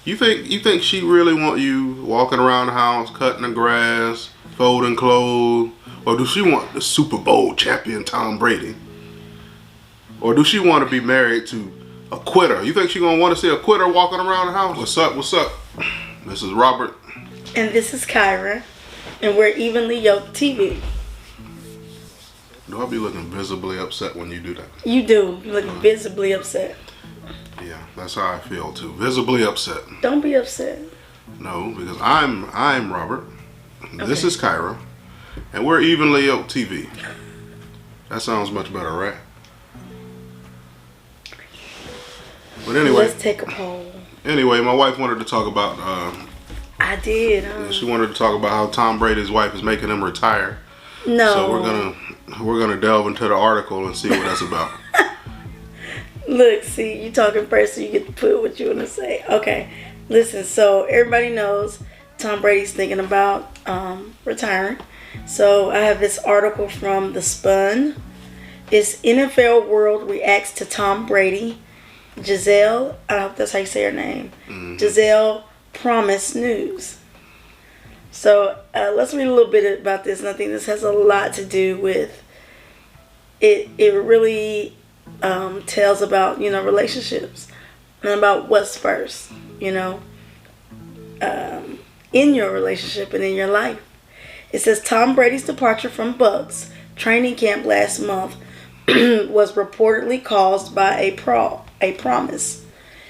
You think she really want you walking around the house, cutting the grass, folding clothes, or do she want the Super Bowl champion Tom Brady? Or do she want to be married to a quitter? You think she gonna want to see a quitter walking around the house? What's up? What's up? This is Robert. And this is Kyra. And we're Evenly Yoked TV. Do I be looking visibly upset when you do that? You do. You look visibly upset. Yeah, that's how I feel too. Visibly upset. Don't be upset. No, because I'm Robert. This Okay. is Kyra. And we're Evenly Yoked TV. That sounds much better, right? But anyway. Let's take a poll. Anyway, my wife wanted to talk about I did. she wanted to talk about how Tom Brady's wife is making him retire. No. So we're gonna delve into the article and see what that's about. Look, see, you talking first, so you get to put what you want to say. Okay. Listen, so everybody knows Tom Brady's thinking about retiring. So I have this article from The Spun. It's NFL World reacts to Tom Brady. Gisele, I hope that's how you say her name. Mm-hmm. Gisele Promise News. So let's read a little bit about this, and I think this has a lot to do with it. It really tells about, relationships and about what's first, in your relationship and in your life. It says Tom Brady's departure from Bucs training camp last month was reportedly caused by a promise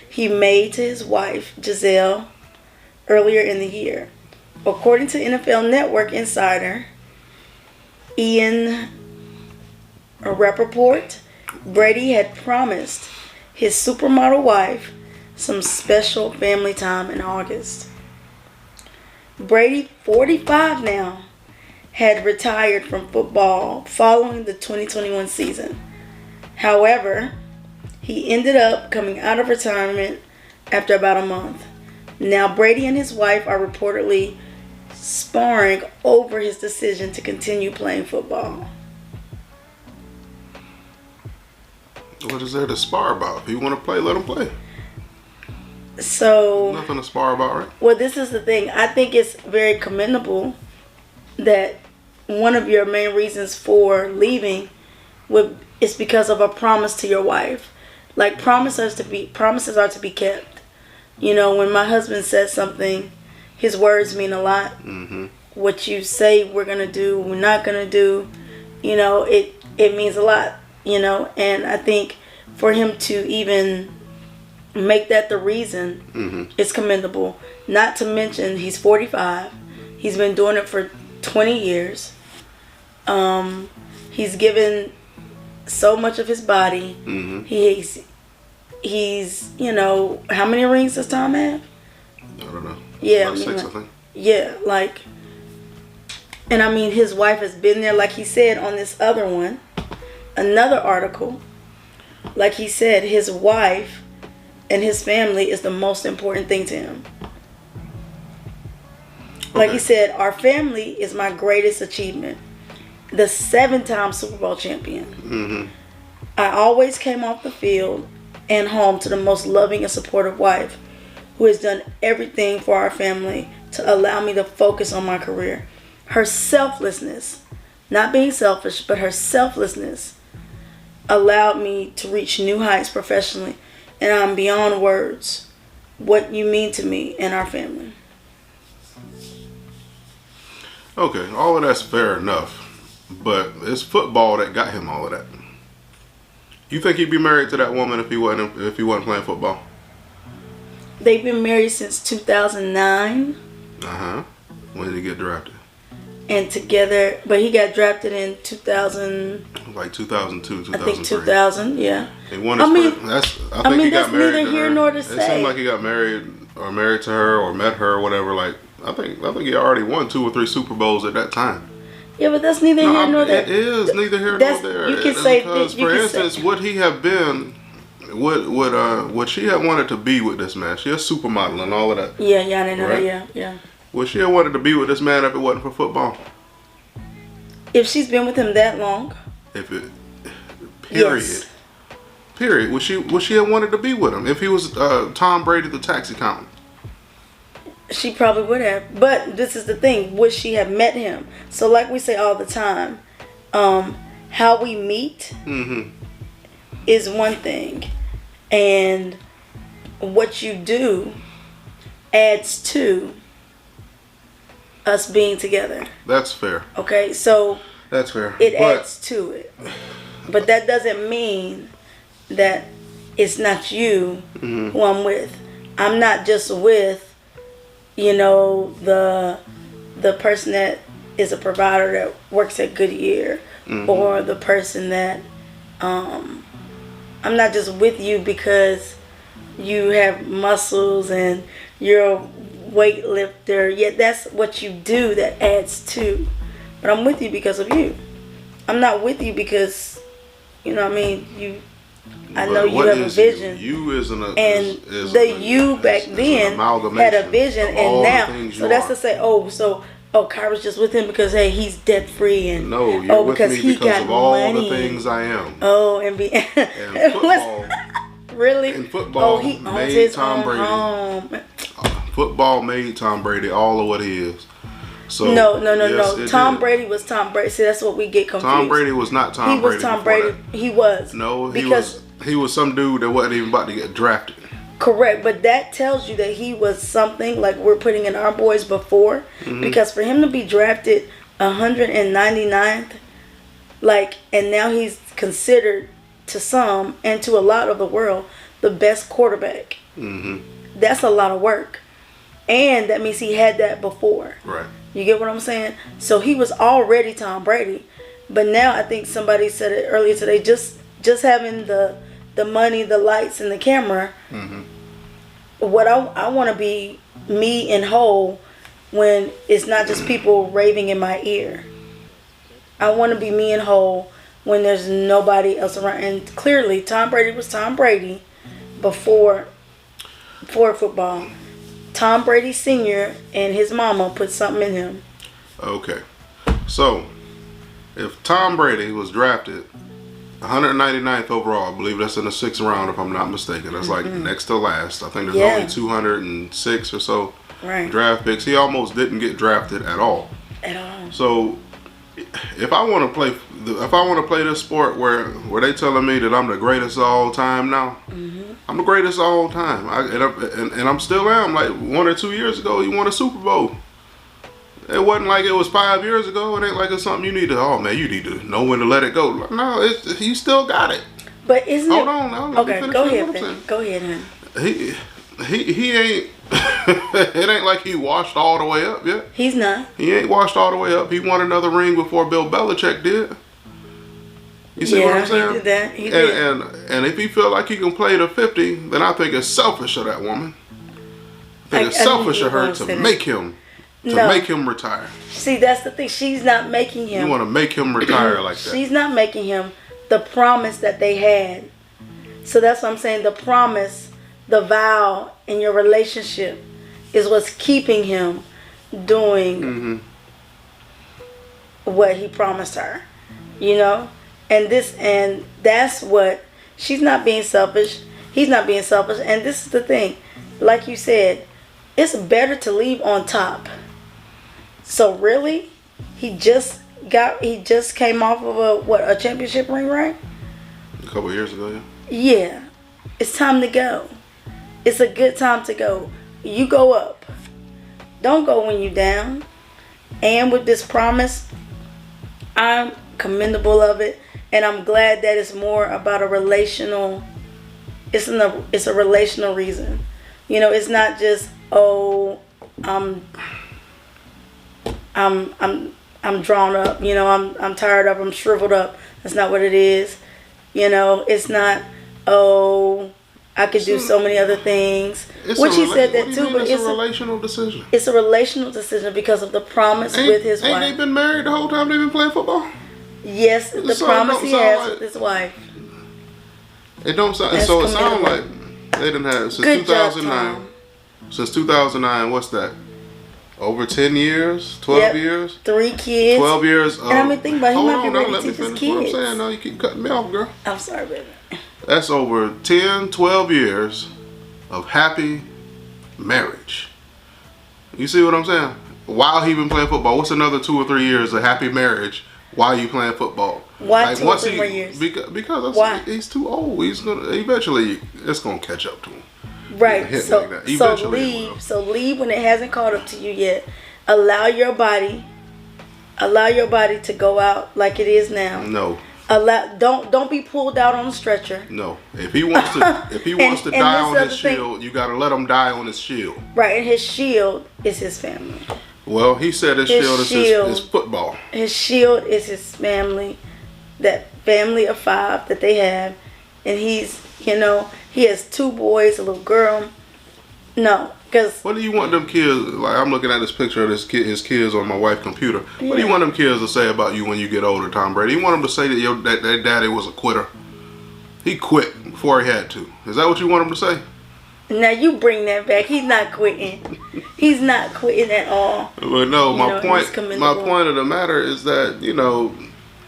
he made to his wife, Gisele, earlier in the year. According to NFL Network insider Ian Rappaport, Brady had promised his supermodel wife some special family time in August. Brady, 45 now, had retired from football following the 2021 season. However, he ended up coming out of retirement after about a month. Now Brady and his wife are reportedly sparring over his decision to continue playing football. What is there to spar about? If you want to play, let him play. So, Nothing to spar about, right? well, this is the thing. I think it's very commendable that one of your main reasons for leaving is because of a promise to your wife. Like, promises are to be kept. When my husband says something, his words mean a lot. Mm-hmm. What you say we're gonna do, we're not gonna do, it means a lot. And I think for him to even make that the reason, Mm-hmm. is commendable. Not to mention he's 45. He's been doing it for 20 years. He's given so much of his body. Mm-hmm. He's how many rings does Tom have? I don't know. Yeah, About 6, I think. Yeah, and I mean, his wife has been there, like he said on this other one, another article. Like he said, his wife and his family is the most important thing to him. Like he said, our family is my greatest achievement. The 7-time Super Bowl champion. Mm-hmm. I always came off the field and home to the most loving and supportive wife who has done everything for our family to allow me to focus on my career. Her selflessness, not being selfish, but her selflessness allowed me to reach new heights professionally, and I'm beyond words what you mean to me and our family. Okay, all of that's fair enough. But it's football that got him all of that. You think he'd be married to that woman if he wasn't playing football? They've been married since 2009. Uh-huh. When did he get drafted? And together, but he got drafted in 2000. Like 2002, 2003. I think 2000, yeah. He won his first, I think he got that's married neither to here her. nor to It say. seemed like he got married to her or met her or whatever. Like I think he already won 2 or 3 Super Bowls at that time. Yeah, but that's neither here nor there. It is neither here nor That's- there. you can say because, that- you for can instance, say- would he have been? Would she have wanted to be with this man? She is supermodel and all of that. Yeah, I didn't know Right? that. Yeah. Would she have wanted to be with this man if it wasn't for football? If she's been with him that long, Period. yes. Period. Would she have wanted to be with him if he was Tom Brady, the tax accountant? She probably would have. But this is the thing. Would she have met him? So like we say all the time, how we meet is one thing. And what you do adds to us being together. That's fair. Okay? So that's fair. It adds to it. But that doesn't mean that it's not you who I'm with. I'm not just with, the person that is a provider that works at Goodyear, or the person that I'm not just with you because you have muscles and you're a weightlifter. Yet that's what you do that adds to. But I'm with you because of you. I'm not with you because, I know you have a vision. You isn't a... And the you back then had a vision, and now... So that's to say, Kyra's just with him because, hey, he's debt free, and... No, you're with me because of all the things I am. Oh, and and football. Really? And football he made Tom Brady. Football made Tom Brady all of what he is. So, no. Tom Brady was Tom Brady. See, that's what we get confused. Tom Brady was not Tom Brady. He was Tom Brady. He was. No, he was some dude that wasn't even about to get drafted. Correct, but that tells you that he was something like we're putting in our boys before. Because for him to be drafted 199th, and now he's considered to some and to a lot of the world the best quarterback. That's a lot of work. And that means he had that before. Right. You get what I'm saying? So he was already Tom Brady. But now I think somebody said it earlier today, just having the money, the lights, and the camera. What I want to be me and whole when it's not just people raving in my ear. I want to be me and whole when there's nobody else around. And clearly Tom Brady was Tom Brady before football. Tom Brady Sr. and his mama put something in him. Okay. So, if Tom Brady was drafted 199th overall, I believe that's in the 6th round if I'm not mistaken. That's like next to last. I think there's only 206 or so draft picks. He almost didn't get drafted at all. So, if I want to play this sport where they telling me that I'm the greatest of all time now, I'm the greatest of all time. And I'm still am. Like 1 or 2 years ago, he won a Super Bowl. It wasn't like it was 5 years ago. It ain't like it's something you need to know when to let it go. No, he still got it. But isn't Hold on now. Okay, go ahead, honey. He ain't. It ain't like he washed all the way up yet. He's not. He ain't washed all the way up. He won another ring before Bill Belichick did. You see what I'm saying? He did that. He did. And if he feel like he can play to 50, then I think it's selfish of that woman. I think it's selfish of her to make him retire. See, that's the thing. She's not making him. You want to make him retire like that. She's not making him the promise that they had. So that's what I'm saying. The promise, the vow in your relationship is what's keeping him doing what he promised her. And that's what, she's not being selfish. He's not being selfish. And this is the thing. Like you said, it's better to leave on top. So really, he just came off of a championship ring, right? A couple years ago, yeah. Yeah. It's time to go. It's a good time to go. You go up. Don't go when you're down. And with this promise, I'm commendable of it. And I'm glad that it's more about a relational, it's a relational reason. It's not just, I'm drawn up, I'm tired up, I'm shriveled up. That's not what it is. It's not, I could do so many other things. Which he said that too, but it's a relational decision. It's a relational decision because of the promise with his wife. Ain't they been married the whole time they've been playing football? Yes, the promise he has with his wife. It don't sound. So it sounds like they didn't have since 2009. Since 2009, what's that? Over 10 years, 12 years, 3 kids, 12 years. And I mean, think about it, he might be ready to let me teach his finish kids. what I'm saying. No, you keep cutting me off, girl. I'm sorry, baby. That's over 10, 12 years of happy marriage. You see what I'm saying? While he been playing football, what's another 2 or 3 years of happy marriage while you playing football? Why like, 2 or 3 more years? Because why? He's too old. He's gonna eventually. It's gonna catch up to him. Right. So leave when it hasn't caught up to you yet. Allow your body to go out like it is now. No. Don't be pulled out on a stretcher. No. If he wants to die on his shield, you gotta let him die on his shield. Right, and his shield is his family. Well, he said his shield is his football. His shield is his family, that family of 5 that they have, and he's, he has 2 boys, a little girl. No, because what do you want them kids? Like, I'm looking at this picture of his kids on my wife's computer. What do you want them kids to say about you when you get older, Tom Brady? You want them to say that that daddy was a quitter? He quit before he had to. Is that what you want them to say? Now you bring that back. He's not quitting. He's not quitting at all. But no, my point of the matter is that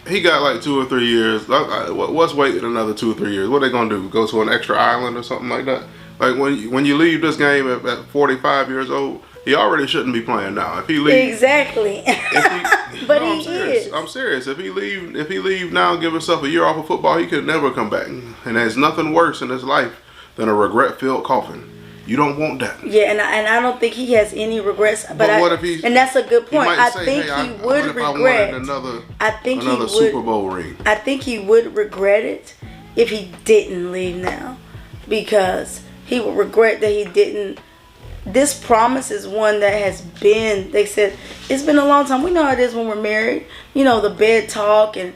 he got like 2 or 3 years. What's waiting another 2 or 3 years? What are they gonna do? Go to an extra island or something like that? Like when you leave this game at 45 years old, he already shouldn't be playing now. If he leaves, exactly. But no, is. I'm serious. If he leave now and give himself a year off of football, he could never come back. And there's nothing worse in his life than a regret-filled coffin. You don't want that. Yeah, and I don't think he has any regrets. But what if he? And that's a good point. I think he would regret. Another Super Bowl ring. I think he would regret it if he didn't leave now, because he would regret that he didn't. This promise is one that has been, they said, it's been a long time. We know how it is when we're married. The bed talk and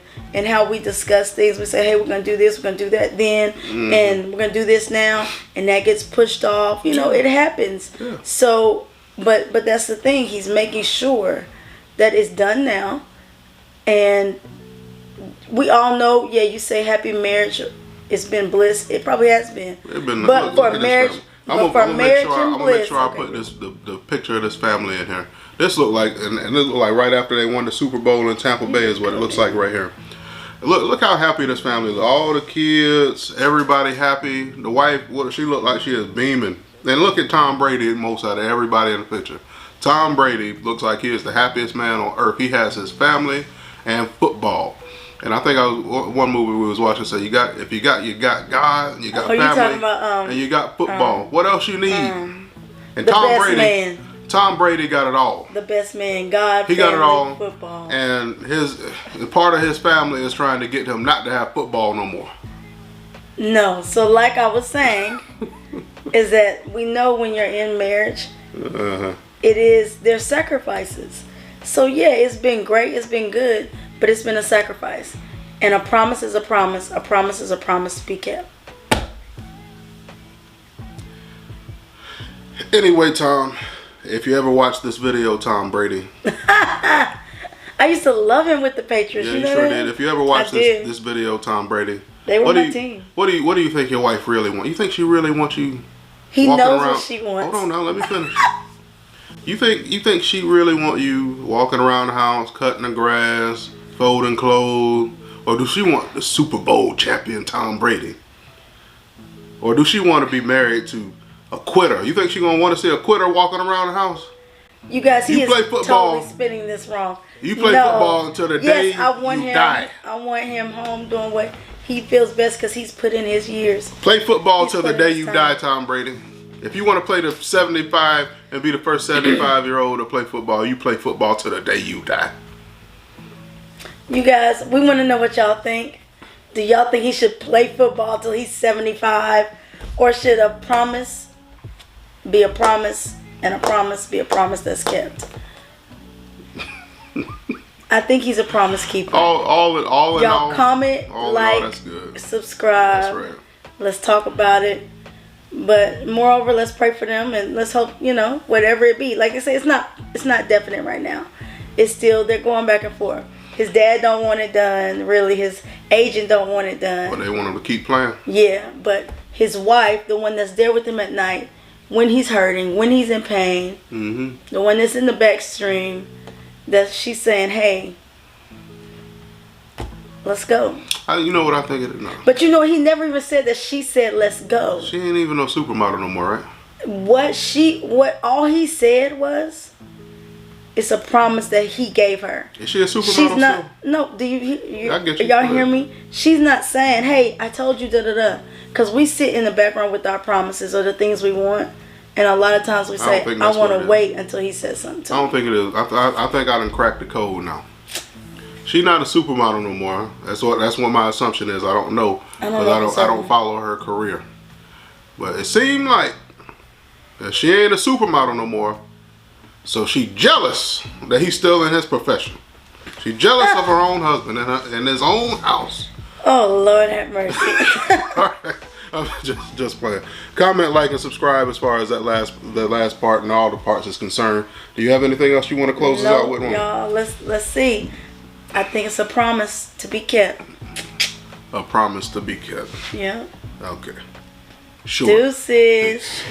how we discuss things. We say, hey, we're going to do this, we're going to do that then, and we're going to do this now, and that gets pushed off. It happens. Yeah. So, but that's the thing. He's making sure that it's done now. And we all know, you say happy marriage. It's been bliss. It probably has been. But for marriage, I'm gonna make sure I put the picture of this family in here. This look like, and it look like right after they won the Super Bowl in Tampa Bay is what it looks like right here. Look how happy this family looks. All the kids, everybody happy. The wife, she look like she is beaming. And look at Tom Brady most out of everybody in the picture. Tom Brady looks like he is the happiest man on earth. He has his family and football. And I think one movie we was watching said you got God, you got family, and you got football. What else you need? And Tom Brady got it all. The best man, God, he got it all. Football. And part of his family is trying to get him not to have football no more. No, so like I was saying, is that we know when you're in marriage, there's sacrifices. So it's been great, it's been good. But it's been a sacrifice. And a promise is a promise. A promise is a promise to be kept. Anyway, Tom, if you ever watch this video, Tom Brady. I used to love him with the Patriots. Yeah, you sure did. If you ever watch this video, Tom Brady. They were my team. What do you think your wife really wants? You think she really wants you He walking knows around? What she wants. Hold on now, let me finish. You think she really want you walking around the house, cutting the grass, folding clothes, or do she want the Super Bowl champion Tom Brady? Or do she want to be married to a quitter? You think she gonna want to see a quitter walking around the house? You guys, he is totally spinning this wrong. You play football until the day you die. I want him home doing what he feels best because he's put in his years. Play football till the day you die, Tom Brady. If you want to play the 75 and be the first 75-year-old to play football, you play football till the day you die. You guys, we want to know what y'all think. Do y'all think he should play football till he's 75? Or should a promise be a promise and a promise be a promise that's kept? I think he's a promise keeper. All in all. Y'all comment, like, subscribe. That's right. Let's talk about it. But moreover, let's pray for them and let's hope, whatever it be. Like I say, it's not definite right now. It's still, they're going back and forth. His dad don't want it done. Really, his agent don't want it done. But they want him to keep playing. Yeah, but his wife, the one that's there with him at night, when he's hurting, when he's in pain, the one that's in the back stream, that she's saying, hey, let's go. You know what I think it is now. But he never even said that she said let's go. She ain't even no supermodel no more, right? what all he said was, it's a promise that he gave her. Is she a supermodel? She's not. No, do you I get you. y'all hear me? She's not saying, "Hey, I told you da da da," because we sit in the background with our promises or the things we want, and a lot of times we say, "I want to wait until he says something." To I don't think it is. I think I done cracked the code now. She's not a supermodel no more. That's what my assumption is. I don't know because I don't follow her career. But it seemed like that she ain't a supermodel no more. So she jealous that he's still in his profession. She jealous of her own husband in his own house. Oh, Lord have mercy. All right. I'm just playing. Comment, like, and subscribe as far as the last part and all the parts is concerned. Do you have anything else you want to close us out with? Y'all, let's see. I think it's a promise to be kept. A promise to be kept. Yeah. Okay. Sure. Deuces. Peace.